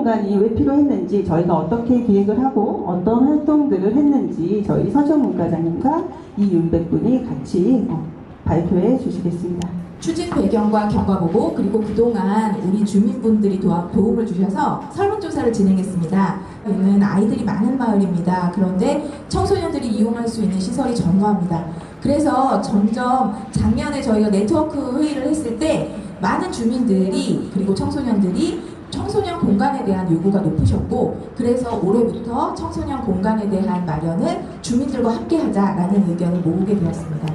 공간이 왜 필요했는지, 저희가 어떻게 기획을 하고 어떤 활동들을 했는지 저희 서정문과장님과 이윤백 분이 같이 발표해 주시겠습니다. 추진 배경과 경과보고, 그리고 그동안 우리 주민분들이 도움을 주셔서 설문조사를 진행했습니다. 여기는 아이들이 많은 마을입니다. 그런데 청소년들이 이용할 수 있는 시설이 전무합니다. 그래서 점점 작년에 저희가 네트워크 회의를 했을 때 많은 주민들이, 그리고 청소년들이 청소년 공간에 대한 요구가 높으셨고, 그래서 올해부터 청소년 공간에 대한 마련을 주민들과 함께 하자라는 의견을 모으게 되었습니다.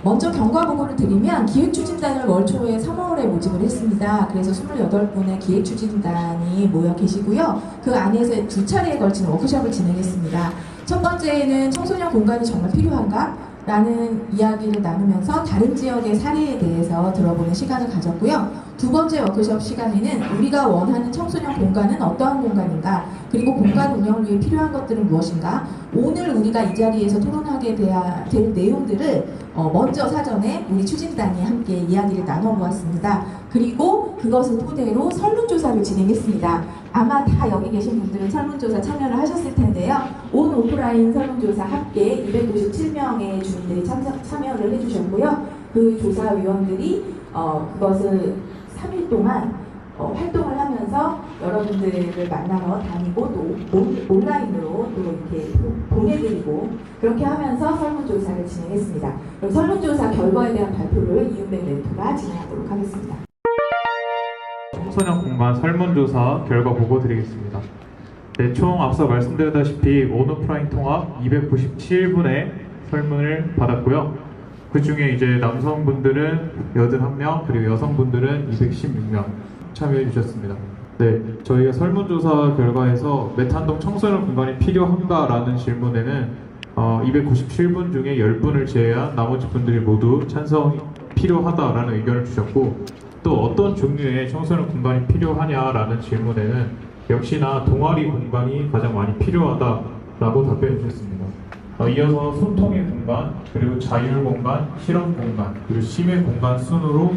먼저 경과보고를 드리면, 기획추진단을 월 초에 3월에 모집을 했습니다. 그래서 28분의 기획추진단이 모여 계시고요. 그 안에서 두 차례에 걸친 워크숍을 진행했습니다. 첫 번째는 청소년 공간이 정말 필요한가? 라는 이야기를 나누면서 다른 지역의 사례에 대해서 들어보는 시간을 가졌고요. 두 번째 워크숍 시간에는 우리가 원하는 청소년 공간은 어떠한 공간인가, 그리고 공간 운영을 위해 필요한 것들은 무엇인가, 오늘 우리가 이 자리에서 토론하게 될 내용들을 먼저 사전에 우리 추진단이 함께 이야기를 나눠보았습니다. 그리고 그것을 토대로 설문조사를 진행했습니다. 아마 다 여기 계신 분들은 설문조사 참여를 하셨을 텐데요. 온 오프라인 설문조사 합계 297명의 주민들이 참여를 해주셨고요. 그 조사위원들이 그것을 3일 동안 활동을 하면서 여러분들을 만나러 다니고, 또 온라인으로 또 이렇게 보내드리고, 그렇게 하면서 설문조사를 진행했습니다. 그럼 설문조사 결과에 대한 발표를 이윤백 멘토가 진행하도록 하겠습니다. 청소년 공간 설문조사 결과 보고 드리겠습니다. 네, 총 앞서 말씀드렸다시피 온 오프라인 통합 297분의 설문을 받았고요. 그 중에 이제 남성분들은 81명, 그리고 여성분들은 216명 참여해 주셨습니다. 네, 저희가 설문조사 결과에서 메탄동 청소년 공간이 필요한가라는 질문에는 297분 중에 10분을 제외한 나머지 분들이 모두 찬성이 필요하다라는 의견을 주셨고, 또 어떤 종류의 청소년 공간이 필요하냐라는 질문에는 역시나 동아리 공간이 가장 많이 필요하다라고 답변해 주셨습니다. 이어서 소통의 공간, 그리고 자율 공간, 실험 공간, 그리고 심해 공간 순으로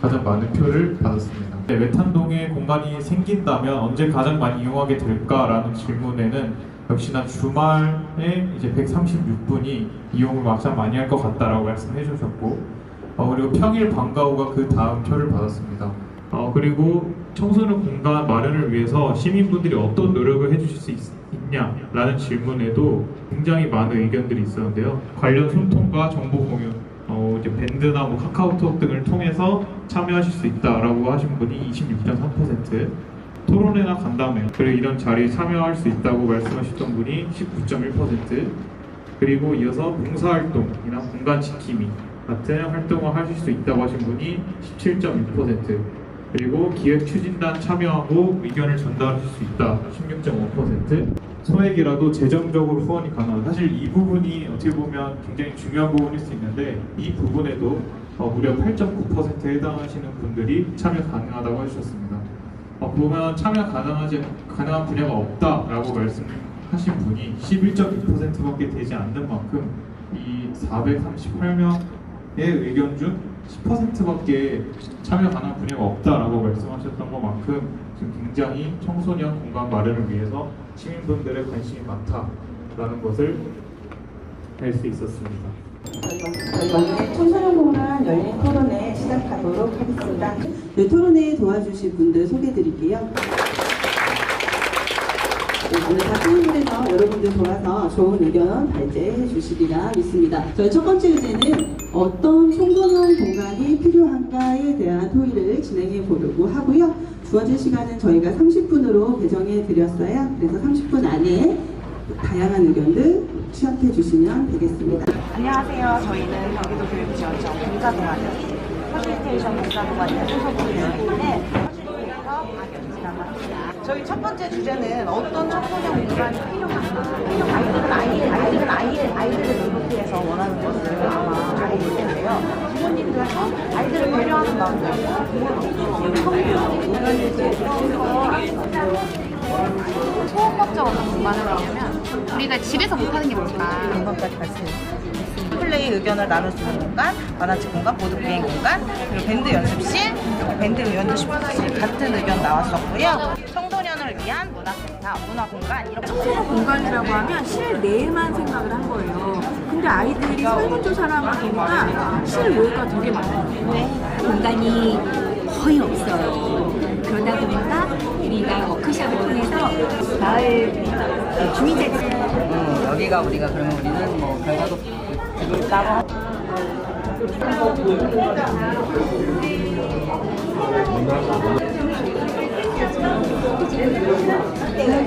가장 많은 표를 받았습니다. 네, 외탄동에 공간이 생긴다면 언제 가장 많이 이용하게 될까라는 질문에는 역시나 주말에 이제 136분이 이용을 가장 많이 할 것 같다라고 말씀해 주셨고, 그리고 평일 방과 후가 그 다음 표를 받았습니다. 그리고 청소년 공간 마련을 위해서 시민분들이 어떤 노력을 해주실 수 있냐라는 질문에도 굉장히 많은 의견들이 있었는데요. 관련 소통과 정보 공유, 이제 밴드나 뭐 카카오톡 등을 통해서 참여하실 수 있다라고 하신 분이 26.3%, 토론회나 간담회, 그리고 이런 자리에 참여할 수 있다고 말씀하셨던 분이 19.1%, 그리고 이어서 봉사활동이나 공간 지킴이 같은 활동을 하실 수 있다고 하신 분이 17.6%, 그리고 기획추진단 참여하고 의견을 전달하실 수 있다 16.5%, 소액이라도 재정적으로 후원이 가능한, 사실 이 부분이 어떻게 보면 굉장히 중요한 부분일 수 있는데, 이 부분에도 무려 8.9%에 해당하시는 분들이 참여 가능하다고 해주셨습니다. 보면 참여 가능한 분야가 없다라고 말씀하신 분이 11.2%밖에 되지 않는 만큼, 이 438명의 의견 중 10%밖에 참여 가능한 분야가 없다라고 말씀하셨던 것만큼 지금 굉장히 청소년 공간 마련을 위해서 시민분들의 관심이 많다라는 것을 알 수 있었습니다. 저희가 청소년 공간 열린 토론회 시작하도록 하겠습니다. 네, 토론회 도와주실 분들 소개해드릴게요. 오늘 다 토론에서 여러분들 도와서 좋은 의견 발제해 주시리라 믿습니다. 저희 첫 번째 의제는 어떤 청소년 공간이 필요한가에 대한 토의를 진행해 보려고 하고요. 두 주어진 시간은 저희가 30분으로 배정해 드렸어요. 그래서 30분 안에 다양한 의견들 취합해 주시면 되겠습니다. 안녕하세요. 저희는 경기도교육지원청 봉사동아리 퍼실리테이션 봉사동아리에 소속이 되어 있는데 퍼실리테이터 박연지라고 합니다. 저희 첫 번째 주제는 어떤 청소년 공간이 필요한가. 아이들을 리모트해서 원하는 것을 아마 알고 볼 텐데요. 부모님들께서 아이들을 배려하는 마음을 소음법적 어떤 공간을 하려면 우리가 집에서 못하는 게 뭘까? 방법까지 말씀해주세요. 플레이 의견을 나눌 수 있는 공간, 만화책 공간, 보드게임 공간, 그리고 밴드 연습실, 그리고 밴드 연습실 같은 의견 나왔었고요. 청소년을 위한 문화센터, 문화공간 이렇게 청소년 공간이라고 하면 실내에만 생각을 한 거예요. 근데 아이들이 설문조사를 하다 보니까 실외가 되게 많아요. 공간이 거의 없어요. 그러다 보니까 우리가 워크숍을 통해서 마을 주민들 여기가 우리가 그러면 우리는 뭐 결과도 이걸 따로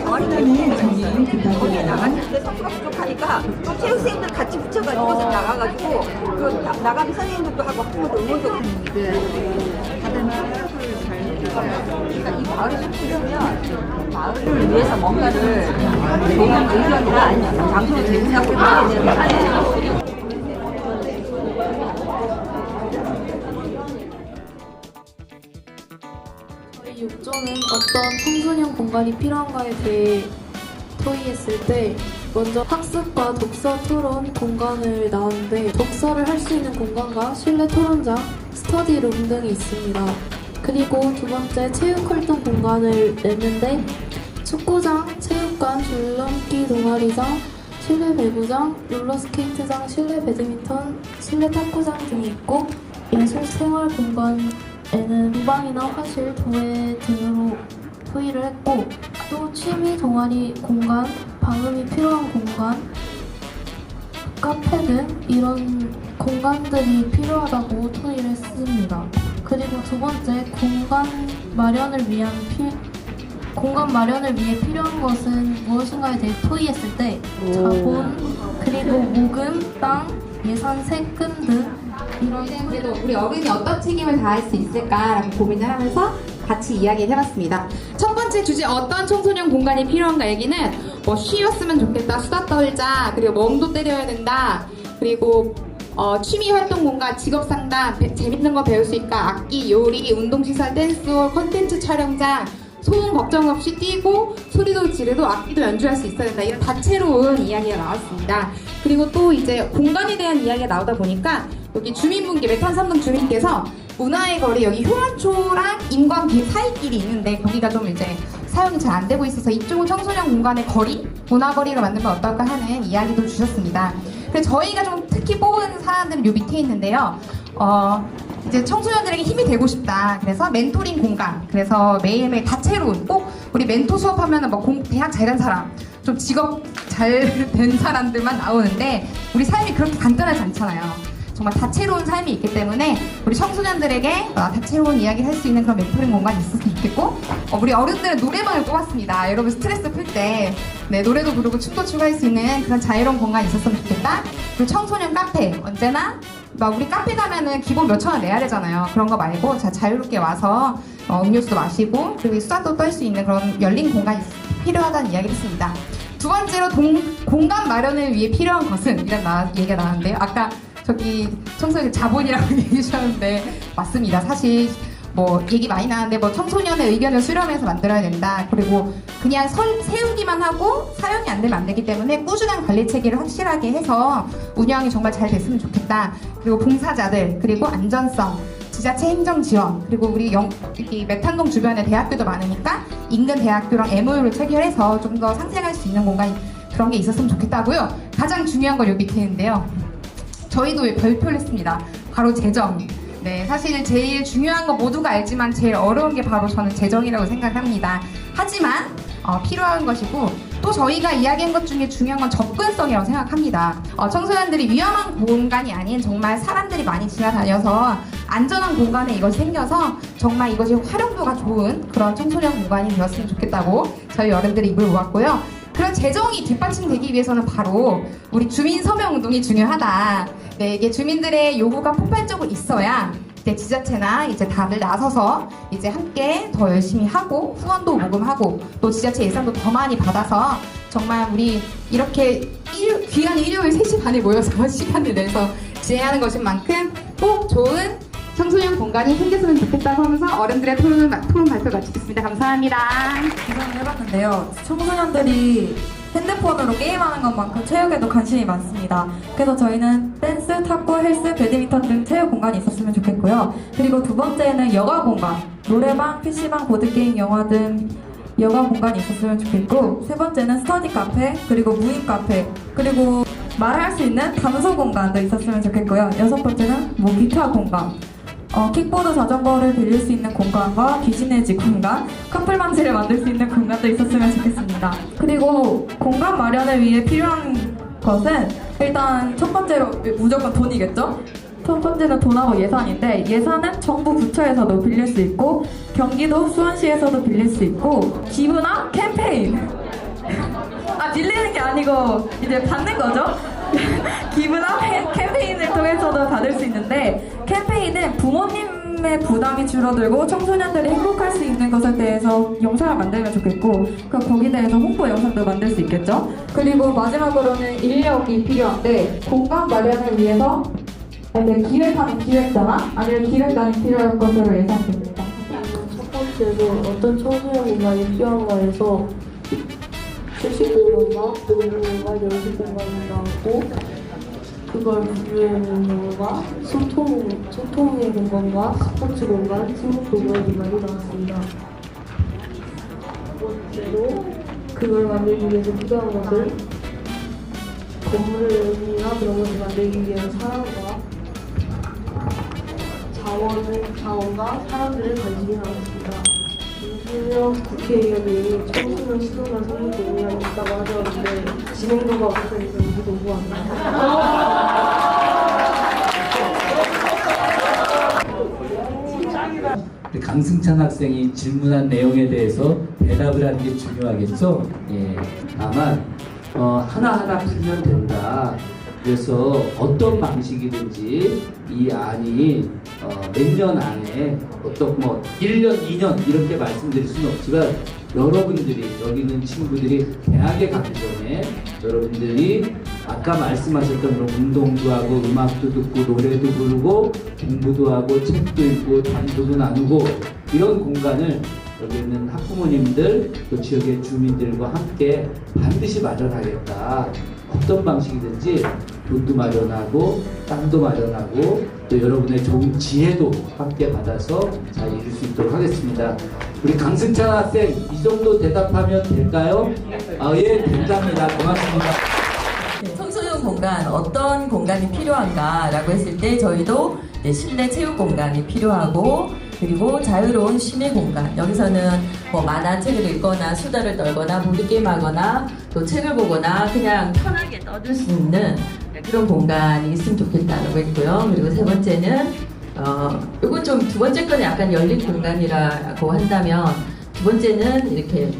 어린이는 정리를 부탁드려요. 나갔는데 성과가 부족하니까 또 체육생들 같이 붙여가지고 나가가지고 그 나가는 선생님들도 하고 학부모도 응원도 그러니까 이 마을이 좀 크려면 마을을 위해서 뭔가를 좋은 의견이나 아니면 장소를 제공하고 해야 되는 저희 6조는 어떤 청소년 공간이 필요한가에 대해 토의했을 때 먼저 학습과 독서 토론 공간을 나왔는데 독서를 할 수 있는 공간과 실내 토론장, 스터디룸 등이 있습니다. 그리고 두 번째 체육활동 공간을 냈는데 축구장, 체육관, 줄넘기 동아리장, 실내 배구장, 롤러스케이트장, 실내 배드민턴, 실내 탁구장 등이 있고 예술생활 공간에는 주방이나 화실, 도예 등으로 토의를 했고 또 취미 동아리 공간, 방음이 필요한 공간, 카페 등 이런 공간들이 필요하다고 토의를 했습니다. 그리고 두 번째 공간 마련을 위해 필요한 것은 무엇인가에 대해 토의했을 때 자본, 그리고 모금, 땅, 예산, 세금 등 이런 그래도 우리 어른이 어떤 책임을 다할 수 있을까라고 고민을 하면서 같이 이야기를 해봤습니다. 첫 번째 주제 어떤 청소년 공간이 필요한가 얘기는 뭐 쉬었으면 좋겠다, 수다 떨자, 그리고 멍도 때려야 된다, 그리고 취미 활동 공간, 직업 상담, 재밌는 거 배울 수 있까, 악기, 요리, 운동시설, 댄스홀, 콘텐츠 촬영장, 소음 걱정 없이 뛰고 소리도 지르도 악기도 연주할 수 있어야 된다. 이런 다채로운 이야기가 나왔습니다. 그리고 또 이제 공간에 대한 이야기가 나오다 보니까 여기 주민분께 메탄 3동 주민께서 문화의 거리 여기 효안초랑 인광길 사이길이 있는데 거기가 좀 이제 사용이 잘 안 되고 있어서 이쪽은 청소년 공간의 거리, 문화거리를 만들면 어떨까 하는 이야기도 주셨습니다. 그래서 저희가 좀 특히 뽑은 사람들은 요 밑에 있는데요. 이제 청소년들에게 힘이 되고 싶다. 그래서 멘토링 공간. 그래서 매일매일 다채로운 꼭 우리 멘토 수업하면은 뭐 대학 잘 간 사람, 좀 직업 잘 된 사람들만 나오는데 우리 삶이 그렇게 간단하지 않잖아요. 정말 다채로운 삶이 있기 때문에 우리 청소년들에게 다채로운 이야기를 할 수 있는 그런 멘토링 공간이 있었으면 좋겠고 우리 어른들은 노래방을 뽑았습니다. 여러분 스트레스 풀 때 노래도 부르고 춤도 추고 할 수 있는 그런 자유로운 공간이 있었으면 좋겠다. 그리고 청소년 카페 언제나 우리 카페 가면은 기본 몇천 원 내야 되잖아요. 그런 거 말고 자유롭게 와서 음료수도 마시고 그리고 수다도 떨 수 있는 그런 열린 공간이 필요하다는 이야기를 했습니다. 두 번째로 공간 마련을 위해 필요한 것은 이런 얘기가 나왔는데요. 아까 저기 청소년 자본이라고 얘기 주셨는데 맞습니다. 사실 뭐 얘기 많이 나왔는데 뭐 청소년의 의견을 수렴해서 만들어야 된다. 그리고 그냥 세우기만 하고 사용이 안 되면 안 되기 때문에 꾸준한 관리 체계를 확실하게 해서 운영이 정말 잘 됐으면 좋겠다. 그리고 봉사자들, 그리고 안전성, 지자체 행정 지원, 그리고 우리 여기 메탄동 주변에 대학교도 많으니까 인근 대학교랑 MOU를 체결해서 좀 더 상생할 수 있는 공간이 그런 게 있었으면 좋겠다고요. 가장 중요한 건 여기 밑에 있는데요. 저희도 별표를 했습니다. 바로 재정. 네, 사실 제일 중요한 거 모두가 알지만 제일 어려운 게 바로 저는 재정이라고 생각합니다. 하지만 필요한 것이고 또 저희가 이야기한 것 중에 중요한 건 접근성이라고 생각합니다. 청소년들이 위험한 공간이 아닌 정말 사람들이 많이 지나다녀서 안전한 공간에 이것이 생겨서 정말 이것이 활용도가 좋은 그런 청소년 공간이 되었으면 좋겠다고 저희 어른들이 입을 모았고요. 그런 재정이 뒷받침되기 위해서는 바로 우리 주민 서명 운동이 중요하다. 네, 이게 주민들의 요구가 폭발적으로 있어야 이제 지자체나 이제 다들 나서서 이제 함께 더 열심히 하고 후원도 모금하고 또 지자체 예산도 더 많이 받아서 정말 우리 이렇게 귀한 일요일 3시 반에 모여서 시간을 내서 진행하는 것인 만큼 꼭 좋은 청소년 공간이 생겼으면 좋겠다고 하면서 어른들의 토론 발표 마치겠습니다. 감사합니다. 구성을 해봤는데요. 청소년들이 핸드폰으로 게임하는 것만큼 체육에도 관심이 많습니다. 그래서 저희는 댄스, 탁구, 헬스, 배드민턴 등 체육 공간이 있었으면 좋겠고요. 그리고 두 번째는 여가 공간, 노래방, PC방, 보드게임, 영화 등 여가 공간이 있었으면 좋겠고, 세 번째는 스터디 카페, 그리고 무인 카페, 그리고 말할 수 있는 담소 공간도 있었으면 좋겠고요. 여섯 번째는 기타 공간, 킥보드 자전거를 빌릴 수 있는 공간과 귀신의 집 공간, 커플 망치를 만들 수 있는 공간도 있었으면 좋겠습니다. 그리고 공간 마련을 위해 필요한 것은 일단 첫 번째로 무조건 돈이겠죠? 첫 번째는 돈하고 예산인데, 예산은 정부 부처에서도 빌릴 수 있고 경기도 수원시에서도 빌릴 수 있고 기부나 캠페인 빌리는 게 아니고 이제 받는 거죠. 기부나 캠페인을 통해서도 받을 수 있는데, 캠페인은 부모님의 부담이 줄어들고 청소년들이 행복할 수 있는 것에 대해서 영상을 만들면 좋겠고, 거기에 대해서 홍보 영상도 만들 수 있겠죠. 그리고 마지막으로는 인력이 필요한데, 공간 마련을 위해서 기획하는 기획자나 아니면 기획단이 필요할 것으로 예상됩니다. 첫 번째로 어떤 청소년 공간이 필요한가에서 휴식 공간과 놀이 공간, 연습 공간이 나오고, 그걸 분류해놓은 경우가 소통의 공간과 스포츠 공간, 친목 공간이 많이 나왔습니다. 두 번째로 그걸 만들기 위해서 필요한 것은 건물이나 그런 것을 만들기 위한 사람과 자원과 사람들의 관심이 나왔습니다. 윤석열 국회의원이 청소년 시도나 성립 논의가 있다고 하셨는데 진행도가 없어서 여기 노구합니다. 강승찬 학생이 질문한 내용에 대해서 대답을 하는 게 중요하겠죠? 예, 다만 하나하나 풀면 된다. 그래서 어떤 방식이든지 이 안이 몇 년 안에 1년, 2년 이렇게 말씀드릴 수는 없지만, 여러분들이 여기 있는 친구들이 대학에 가기 전에 여러분들이 아까 말씀하셨던 그런 운동도 하고 음악도 듣고 노래도 부르고 공부도 하고 책도 읽고 담소도 나누고, 이런 공간을 여기 있는 학부모님들 또 지역의 주민들과 함께 반드시 마련하겠다. 어떤 방식이든지 돈도 마련하고 땅도 마련하고 또 여러분의 좋은 지혜도 함께 받아서 잘 이룰 수 있도록 하겠습니다. 우리 강승찬 학생 이 정도 대답하면 될까요? 예, 된답니다. 고맙습니다. 청소년 공간, 어떤 공간이 필요한가라고 했을 때 저희도 실내 체육 공간이 필요하고, 그리고 자유로운 취미 공간, 여기서는 만화책을 읽거나 수다를 떨거나 보드게임 하거나 또 책을 보거나 그냥 편하게 떠들 수 있는 그런 공간이 있으면 좋겠다고 했고요. 그리고 세 번째는 이건 좀 두 번째 건 약간 열린 공간이라고 한다면, 두 번째는 이렇게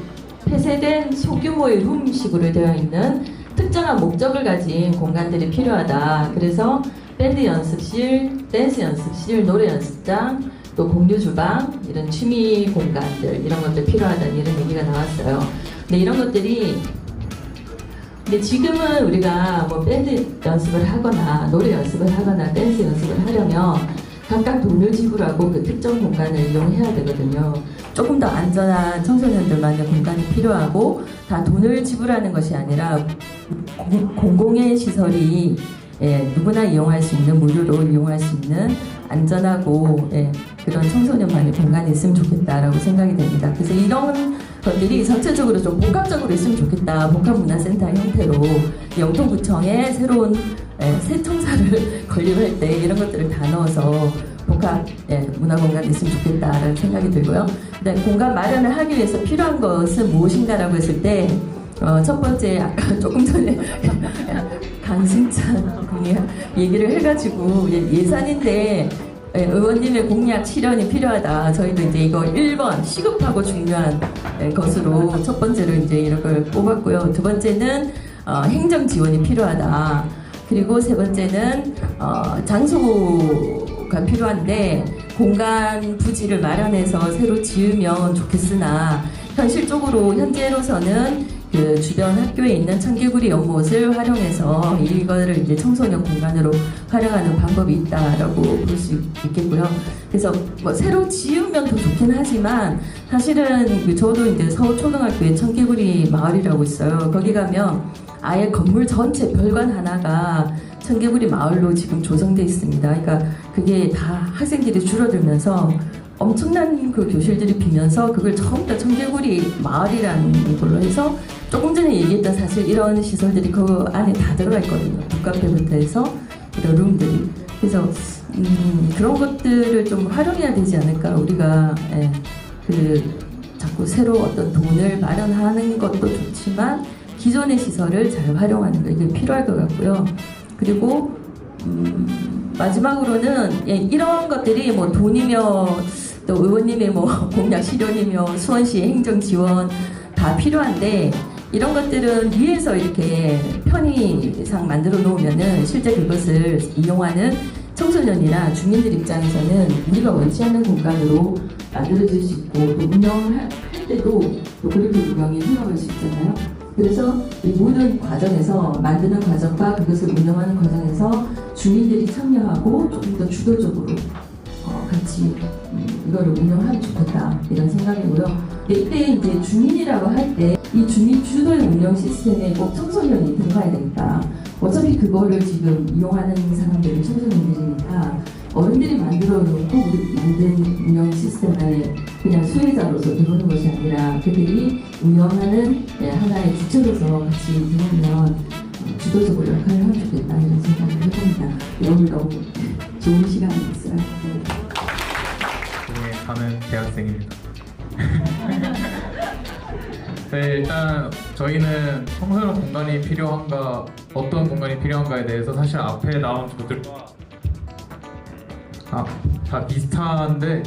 폐쇄된 소규모의 룸식으로 되어 있는 특정한 목적을 가진 공간들이 필요하다. 그래서 밴드 연습실, 댄스 연습실, 노래 연습장, 또 공유 주방, 이런 취미 공간들, 이런 것들 필요하다는 이런 얘기가 나왔어요. 근데 이런 것들이 지금은 우리가 밴드 연습을 하거나 노래 연습을 하거나 댄스 연습을 하려면 각각 돈을 지불하고 그 특정 공간을 이용해야 되거든요. 조금 더 안전한 청소년들만의 공간이 필요하고, 다 돈을 지불하는 것이 아니라 공공의 시설이 누구나 이용할 수 있는, 무료로 이용할 수 있는 안전하고 그런 청소년만의 공간이 있으면 좋겠다라고 생각이 됩니다. 그래서 이런 것들이 전체적으로 좀 복합적으로 있으면 좋겠다. 복합문화센터 형태로 영통구청에 새로운 세청사를 건립할 때 이런 것들을 다 넣어서 복합 문화공간이 있으면 좋겠다라는 생각이 들고요. 공간 마련을 하기 위해서 필요한 것은 무엇인가라고 했을 때 첫 번째, 아까 조금 전에 강승찬 군이 얘기를 해가지고 예산인데 의원님의 공약 실현이 필요하다. 저희도 이제 이거 1번 시급하고 중요한 것으로 첫 번째로 이제 이걸 뽑았고요. 두 번째는 행정 지원이 필요하다. 그리고 세 번째는 장소가 필요한데 공간 부지를 마련해서 새로 지으면 좋겠으나 현실적으로 현재로서는 그 주변 학교에 있는 청개구리 연못을 활용해서 이거를 이제 청소년 공간으로 활용하는 방법이 있다라고 볼 수 있겠고요. 그래서 뭐 새로 지으면 더 좋긴 하지만 사실은 저도 이제 서울초등학교에 청개구리 마을이라고 있어요. 거기 가면 아예 건물 전체 별관 하나가 청개구리 마을로 지금 조성돼 있습니다. 그러니까 그게 다 학생들이 줄어들면서 엄청난 그 교실들이 비면서 그걸 전부 다 청개구리 마을이라는 걸로 해서 조금 전에 얘기했던 사실 이런 시설들이 그 안에 다 들어가 있거든요. 북카페부터 해서 이런 룸들이. 그래서 그런 것들을 좀 활용해야 되지 않을까. 우리가 자꾸 새로 어떤 돈을 마련하는 것도 좋지만 기존의 시설을 잘 활용하는 거 이게 필요할 것 같고요. 그리고 마지막으로는 이런 것들이 뭐 돈이며 또 의원님의 뭐 공약 실현이며 수원시 행정 지원 다 필요한데 이런 것들은 위에서 이렇게 편의상 만들어 놓으면은 실제 그것을 이용하는 청소년이나 주민들 입장에서는 우리가 원치 않는 공간으로 만들어질 수 있고 또 운영할 때도 또 그렇게 운영이 흘러갈 수 있잖아요. 그래서 이 모든 과정에서 만드는 과정과 그것을 운영하는 과정에서 주민들이 참여하고 조금 더 주도적으로 같이 이거를 운영하면 좋겠다 이런 생각이고요. 이때 이제 주민이라고 할 때 이 주민 주도의 운영 시스템에 꼭 청소년이 들어가야 되니까 어차피 그거를 지금 이용하는 사람들이 청소년들이니까 어른들이 만들어 놓고 우리 만든 운영 시스템 안에 그냥 수혜자로서 들어오는 것이 아니라 그들이 운영하는 하나의 주체로서 같이 들어오면 주도적으로 역할을 하면 좋겠다 이런 생각을 해봅니다. 오늘 너무 좋은 시간이었어요. 공에 가는 대학생입니다. 네, 일단 저희는 청소년 공간이 필요한가, 어떤 공간이 필요한가에 대해서 사실 앞에 나온 것들과 다 비슷한데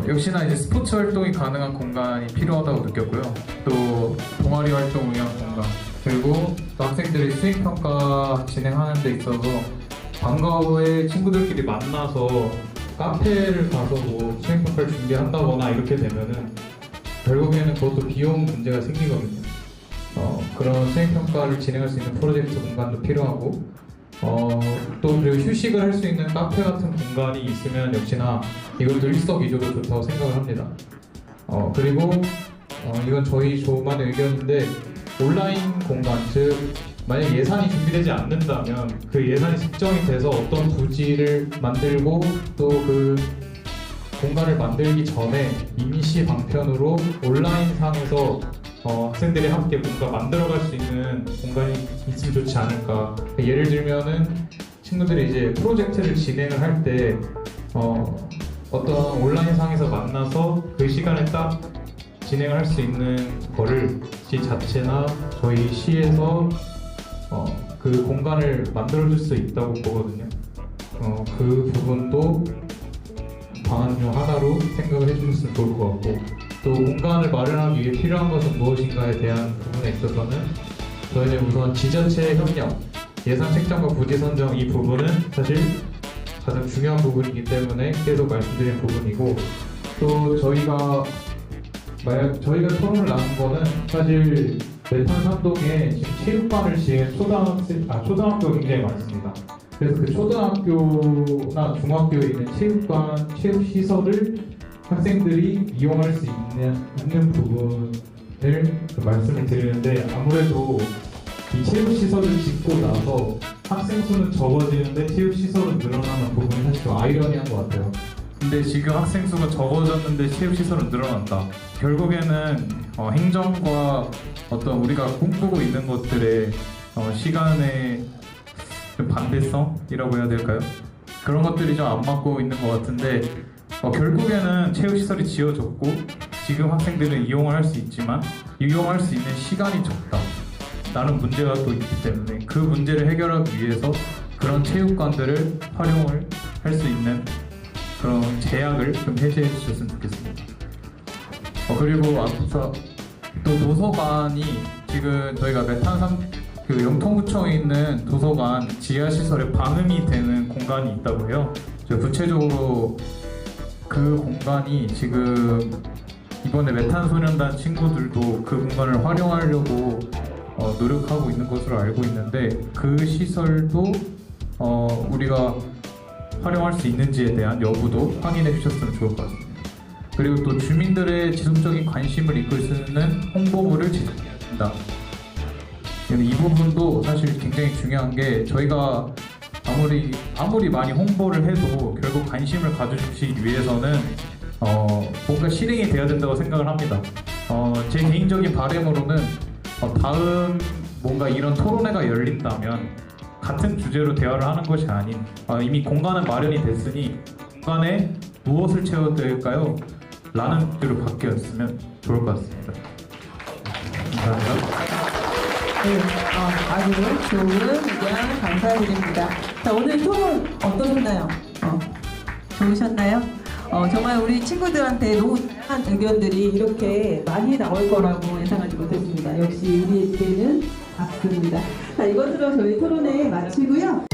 역시나 이제 스포츠 활동이 가능한 공간이 필요하다고 느꼈고요. 또 동아리 활동 운영 공간, 그리고 또 학생들이 수행평가 진행하는 데 있어서 방과 후에 친구들끼리 만나서 카페를 가서 뭐 수행평가를 준비한다거나 이렇게 되면은 결국에는 그것도 비용 문제가 생기거든요. 그런 수행평가를 진행할 수 있는 프로젝트 공간도 필요하고 또 그리고 휴식을 할 수 있는 카페 같은 공간이 있으면 역시나 이것도 일석이조로 좋다고 생각을 합니다. 그리고 이건 저희 조만의 의견인데 온라인 공간, 즉 만약 예산이 준비되지 않는다면 그 예산이 책정이 돼서 어떤 부지를 만들고 또 그 공간을 만들기 전에 임시 방편으로 온라인상에서 학생들이 함께 뭔가 만들어갈 수 있는 공간이 있으면 좋지 않을까. 예를 들면은 친구들이 이제 프로젝트를 진행을 할 때 어떤 온라인상에서 만나서 그 시간에 딱 진행을 할 수 있는 거를 시 자체나 저희 시에서 그 공간을 만들어줄 수 있다고 보거든요. 그 부분도 방안 중 하나로 생각을 해주셨으면 좋을 것 같고, 또 공간을 마련하기 위해 필요한 것은 무엇인가에 대한 부분에 있어서는 저희는 우선 지자체의 협력, 예산 책정과 부지 선정 이 부분은 사실 가장 중요한 부분이기 때문에 계속 말씀드린 부분이고, 또 저희가 토론을 나눈 거는 사실 내천 산동에 지금 체육관을 지은 초등학교 굉장히 많습니다. 그래서 그 초등학교나 중학교에 있는 체육관, 체육시설을 학생들이 이용할 수 있는 부분을 말씀을 드리는데, 아무래도 이 체육시설을 짓고 나서 학생 수는 적어지는데 체육시설은 늘어나는 부분이 사실 좀 아이러니한 것 같아요. 근데 지금 학생 수가 적어졌는데 체육시설은 늘어난다. 결국에는 행정과 어떤 우리가 꿈꾸고 있는 것들의 시간의 좀 반대성이라고 해야 될까요? 그런 것들이 좀 안 맞고 있는 것 같은데, 결국에는 체육시설이 지어졌고 지금 학생들은 이용을 할 수 있지만 이용할 수 있는 시간이 적다 라는 문제가 또 있기 때문에 그 문제를 해결하기 위해서 그런 체육관들을 활용을 할 수 있는 그런 제약을 좀 해제해 주셨으면 좋겠습니다. 그리고 앞서 또 도서관이 지금 저희가 그 영통구청에 있는 도서관 지하시설에 방음이 되는 공간이 있다고 해요. 구체적으로 그 공간이 지금 이번에 메탄소년단 친구들도 그 공간을 활용하려고 노력하고 있는 것으로 알고 있는데 그 시설도 우리가 활용할 수 있는지에 대한 여부도 확인해 주셨으면 좋을 것 같습니다. 그리고 또 주민들의 지속적인 관심을 이끌 수 있는 홍보물을 제작해야 된다. 이 부분도 사실 굉장히 중요한 게 저희가 아무리 많이 홍보를 해도 결국 관심을 가져주시기 위해서는 뭔가 실행이 돼야 된다고 생각을 합니다. 제 개인적인 바람으로는 다음 뭔가 이런 토론회가 열린다면 같은 주제로 대화를 하는 것이 아닌 이미 공간은 마련이 됐으니 공간에 무엇을 채워야 될까요? 라는 주제로 바뀌었으면 좋을 것 같습니다. 감사합니다. 네, 아주 좋은 의견 감사드립니다. 자, 오늘 토론 어떠셨나요? 좋으셨나요? 정말 우리 친구들한테 너무 다양한 의견들이 이렇게 많이 나올 거라고 예상하지 못했습니다. 역시 우리에게는 박수입니다. 자, 이것으로 저희 토론회 마치고요.